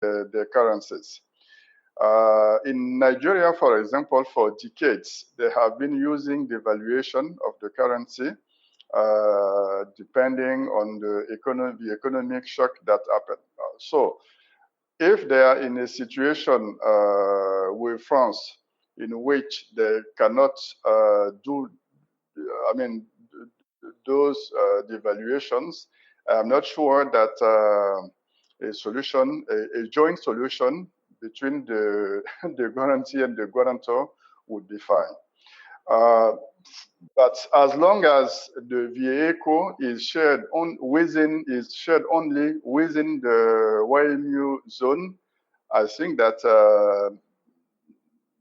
the currencies. In Nigeria, for example, for decades, they have been using the valuation of the currency depending on the economic shock that happened. So if they are in a situation with France in which they cannot do, those devaluations, I'm not sure that a solution, a joint solution between the, the guarantee and the guarantor would be fine. But as long as the vehicle is shared only within the YMU zone, I think that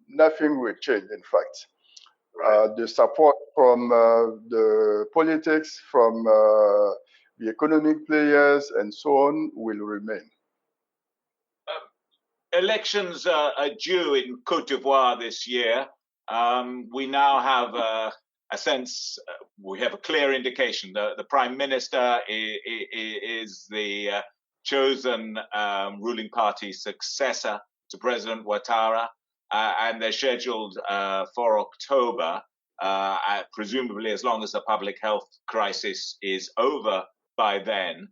nothing will change. In fact, the support from the politics, from the economic players, and so on will remain. Elections are due in Cote d'Ivoire this year. We now have a sense, we have a clear indication that the Prime Minister is the chosen ruling party successor to President Ouattara, and they're scheduled for October, presumably as long as the public health crisis is over by then.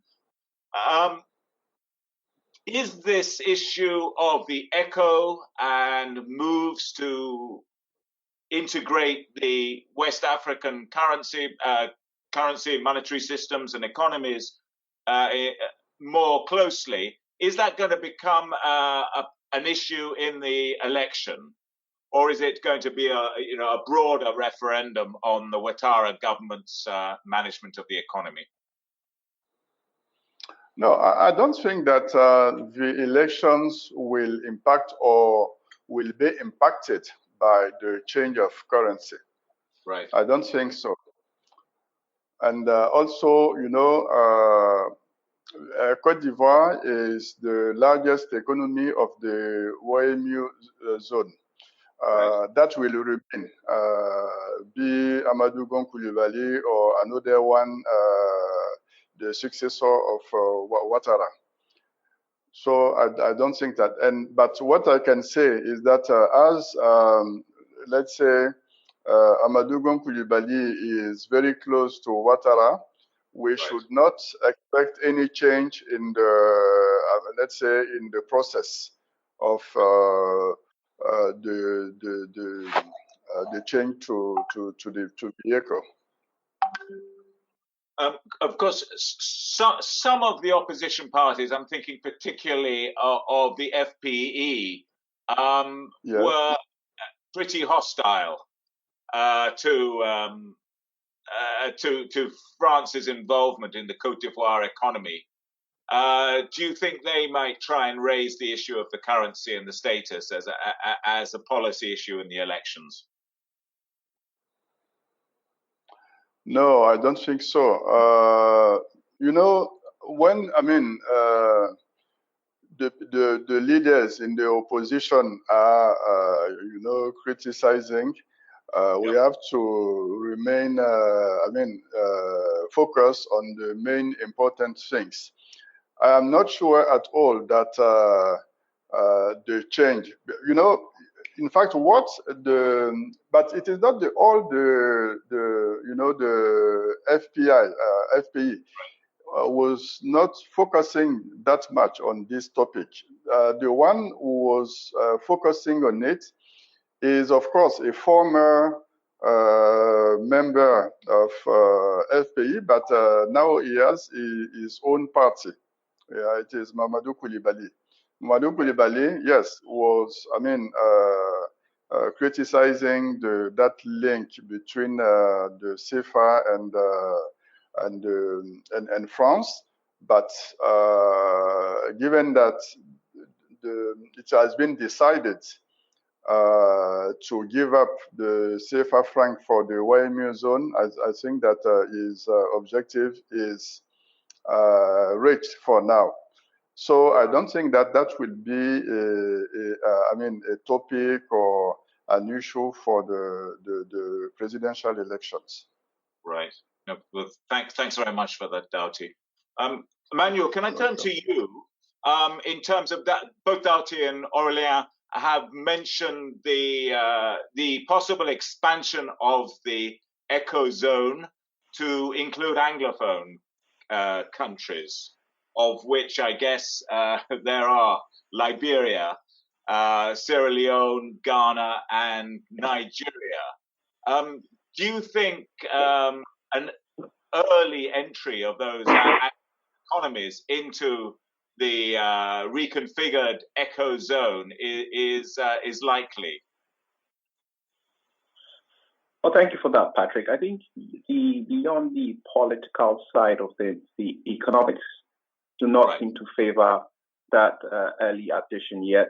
Is this issue of the ECO and moves to integrate the West African currency, monetary systems and economies more closely, is that going to become an issue in the election? Or is it going to be a broader referendum on the Ouattara government's management of the economy? No, I don't think that the elections will impact or will be impacted by the change of currency. Right. I don't think so. And also, you know, Cote d'Ivoire is the largest economy of the YMU zone. Right. That will remain, be Amadou Gon Coulibaly or another one, the successor of Ouattara. So I don't think that. But what I can say is that as let's say Amadou Gon Coulibaly is very close to Ouattara, we right. should not expect any change in the let's say in the process of the change to the ECO. Of course, some of the opposition parties, I'm thinking particularly of the FPE, yes. were pretty hostile to France's involvement in the Cote d'Ivoire economy. Do you think they might try and raise the issue of the currency and the status as a policy issue in the elections? No, I don't think so. You know, when the leaders in the opposition are you know, criticizing, we have to remain focused on the main important things. I am not sure at all that the change, you know, in fact, but it is not all the you know, the FPE was not focusing that much on this topic. The one who was focusing on it is, of course, a former member of FPE, but now he has his own party. Yeah, it is Mamadou Coulibaly. Mamadou Coulibaly, yes, was, criticizing that link between the CFA and France, but given that it has been decided to give up the CFA franc for the YMU zone, I think that his objective is reached for now. So I don't think that will be a topic or an issue for the presidential elections. Right. No, well, thanks very much for that, Doughty. Emmanuel, can I turn to you? in terms of that, both Darty and Aurélien have mentioned the possible expansion of the ecozone to include Anglophone countries, of which I guess there are Liberia, Sierra Leone, Ghana, and Nigeria. Do you think an early entry of those economies into the reconfigured ecozone is likely? Well, thank you for that, Patrick. I think beyond the political side of things, the economics do not seem to favor that early addition yet.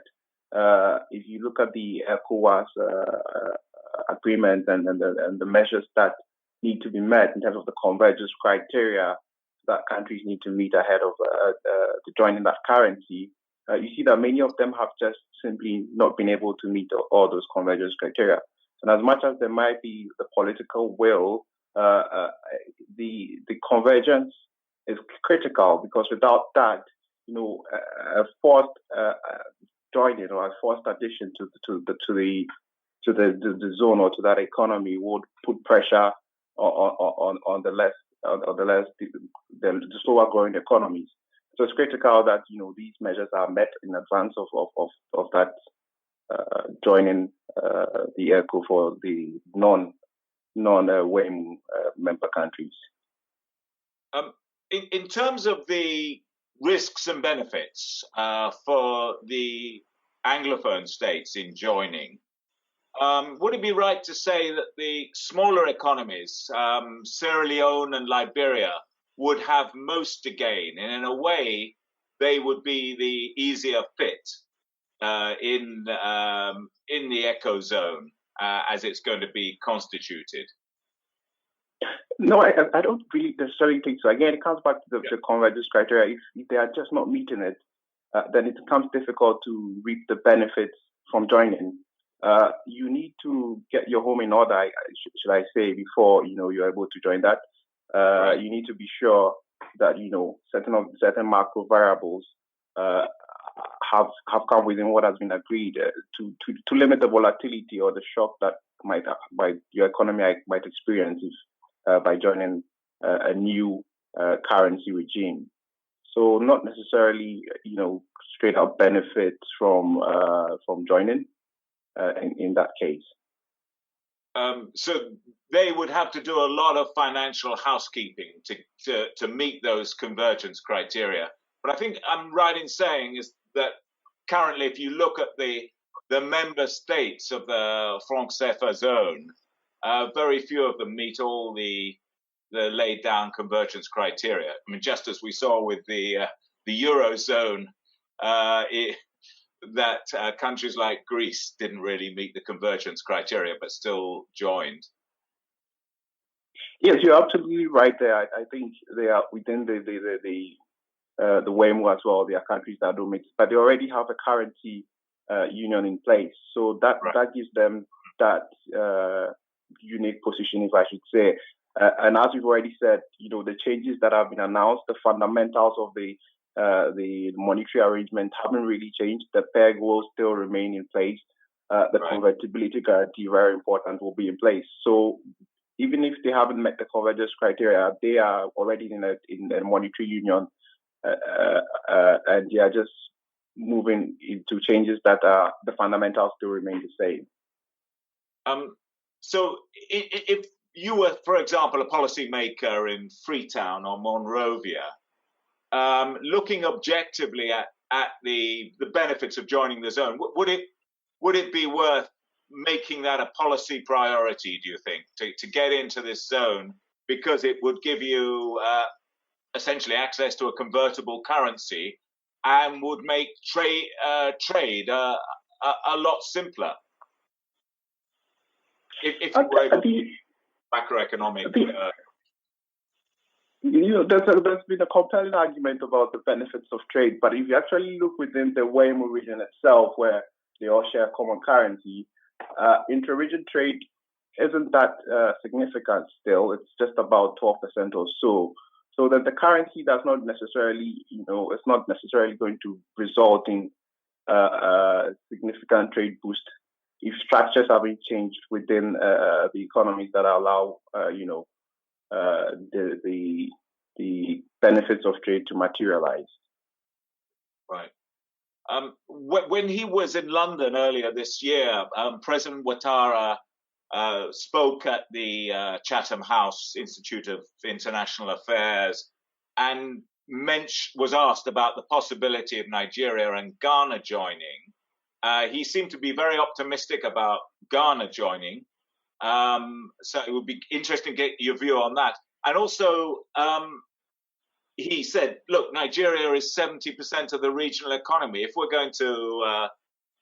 If you look at the ECOWAS agreement and the measures that need to be met in terms of the convergence criteria that countries need to meet ahead of joining that currency, you see that many of them have just simply not been able to meet all those convergence criteria. And as much as there might be the political will, the convergence is critical, because without that, a forced joining or a forced addition to the zone or to that economy would put pressure on the slower growing economies. So it's critical that these measures are met in advance of that joining the ECO for the non-WEM member countries. In terms of the risks and benefits for the Anglophone states in joining, would it be right to say that the smaller economies, Sierra Leone and Liberia, would have most to gain, and in a way they would be the easier fit in the ecozone as it's going to be constituted? No, I don't really necessarily think so. Again, it comes back to the convergence criteria. If they are just not meeting it, then it becomes difficult to reap the benefits from joining. You need to get your home in order, should I say, before you're able to join that. You need to be sure that certain macro variables have come within what has been agreed to limit the volatility or the shock that your economy might experience by joining a new currency regime. So not necessarily straight up benefits from joining in that case. So they would have to do a lot of financial housekeeping to meet those convergence criteria. But I think I'm right in saying is that currently, if you look at the member states of the franc CFA zone, very few of them meet all the laid down convergence criteria. I mean, just as we saw with the Eurozone, that countries like Greece didn't really meet the convergence criteria, but still joined. Yes, you're absolutely right there. I think they are within the WEMU as well. There are countries that don't meet, but they already have a currency union in place. So that gives them that unique position, if I should say. And as we've already said, the changes that have been announced, the fundamentals of the monetary arrangement haven't really changed. The peg will still remain in place. The convertibility guarantee, very important, will be in place. So even if they haven't met the convergence criteria, they are already in a monetary union, and they are just moving into changes that the fundamentals still remain the same. So if you were, for example, a policymaker in Freetown or Monrovia, looking objectively at the benefits of joining the zone, would it be worth making that a policy priority, do you think, to get into this zone, because it would give you essentially access to a convertible currency and would make trade a lot simpler if you were able to macroeconomic? There's been a compelling argument about the benefits of trade, but if you actually look within the WEMU region itself, where they all share a common currency, inter-region trade isn't that significant still. It's just about 12% or so. so that the currency does not necessarily, it's not necessarily going to result in a significant trade boost if structures have been changed within the economies that allow, the benefits of trade to materialize. Right. When he was in London earlier this year, President Ouattara spoke at the Chatham House Institute of International Affairs and was asked about the possibility of Nigeria and Ghana joining. He seemed to be very optimistic about Ghana joining. So it would be interesting to get your view on that. And also, he said, look, Nigeria is 70% of the regional economy. If we're going to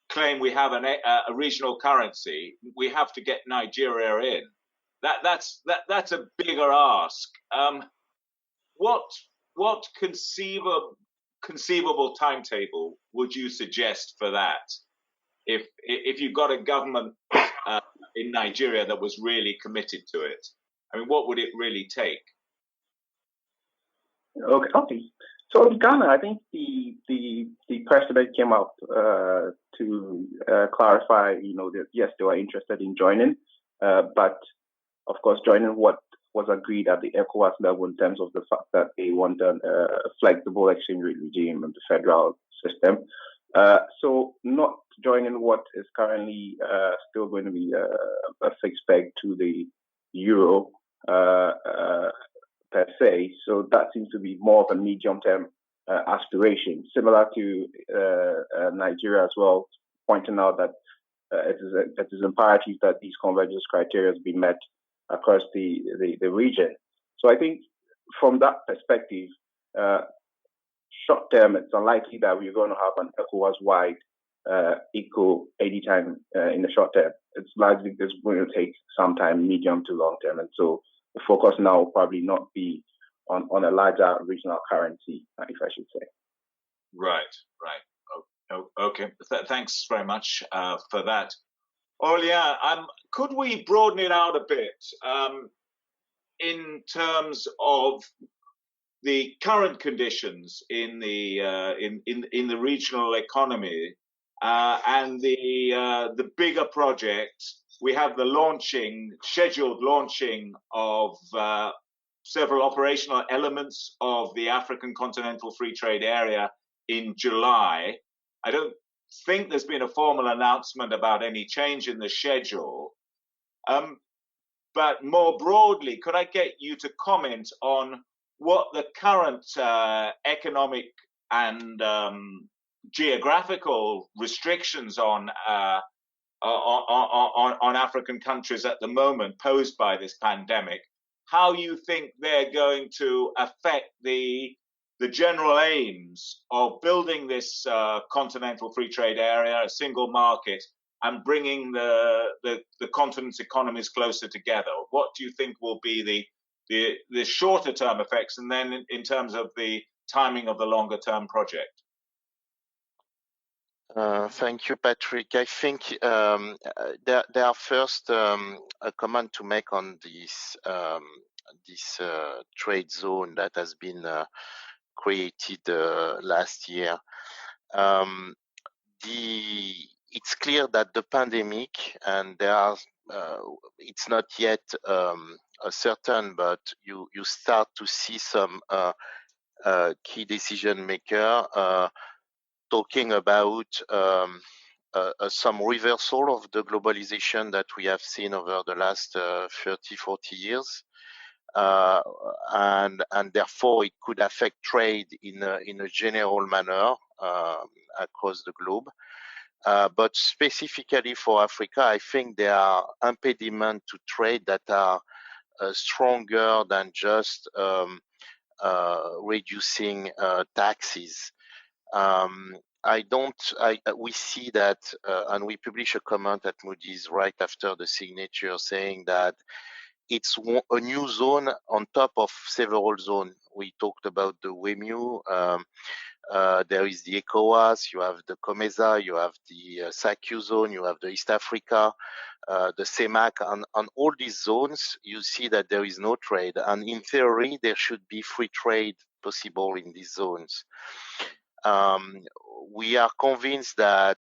claim we have a regional currency, we have to get Nigeria in. That's a bigger ask. What conceivable timetable would you suggest for that? If you've got a government in Nigeria that was really committed to it, I mean, what would it really take? Okay. So in Ghana, I think the president came out to clarify, that yes, they were interested in joining, but of course, joining what was agreed at the ECOWAS level in terms of the fact that they want a flexible exchange rate regime and the federal system. So not joining what is currently still going to be a fixed peg to the euro per se. So that seems to be more of a medium-term aspiration, similar to Nigeria as well, pointing out that it is imperative that these convergence criteria be met across the region. So I think from that perspective, short term, it's unlikely that we're going to have an ECOWAS-wide ECO anytime in the short term. It's likely it's going to take some time, medium to long term. And so the focus now will probably not be on a larger regional currency, if I should say. Right. Okay. Thanks very much for that. Aurélien, could we broaden it out a bit in terms of the current conditions in the regional economy and the bigger projects? We have the scheduled launching of several operational elements of the African Continental Free Trade Area in July. I don't think there's been a formal announcement about any change in the schedule. But more broadly, could I get you to comment on what the current economic and geographical restrictions on African countries at the moment posed by this pandemic, how you think they're going to affect the general aims of building this continental free trade area, a single market, and bringing the continent's economies closer together? What do you think will be the shorter term effects, and then in terms of the timing of the longer term project? Thank you, Patrick. I think there are first a comment to make on this trade zone that has been created last year. It's clear that the pandemic, and there are it's not yet certain, but you start to see some key decision maker talking about some reversal of the globalization that we have seen over the last 30, 40 years. And therefore it could affect trade in a general manner across the globe. But specifically for Africa, I think there are impediments to trade that are stronger than just reducing taxes. We see that, and we publish a comment at Moody's right after the signature saying that it's a new zone on top of several zones. We talked about the WEMU, There is the ECOWAS, you have the COMESA, you have the SACU zone, you have the East Africa, the CEMAC, and on all these zones, you see that there is no trade. And in theory, there should be free trade possible in these zones. We are convinced that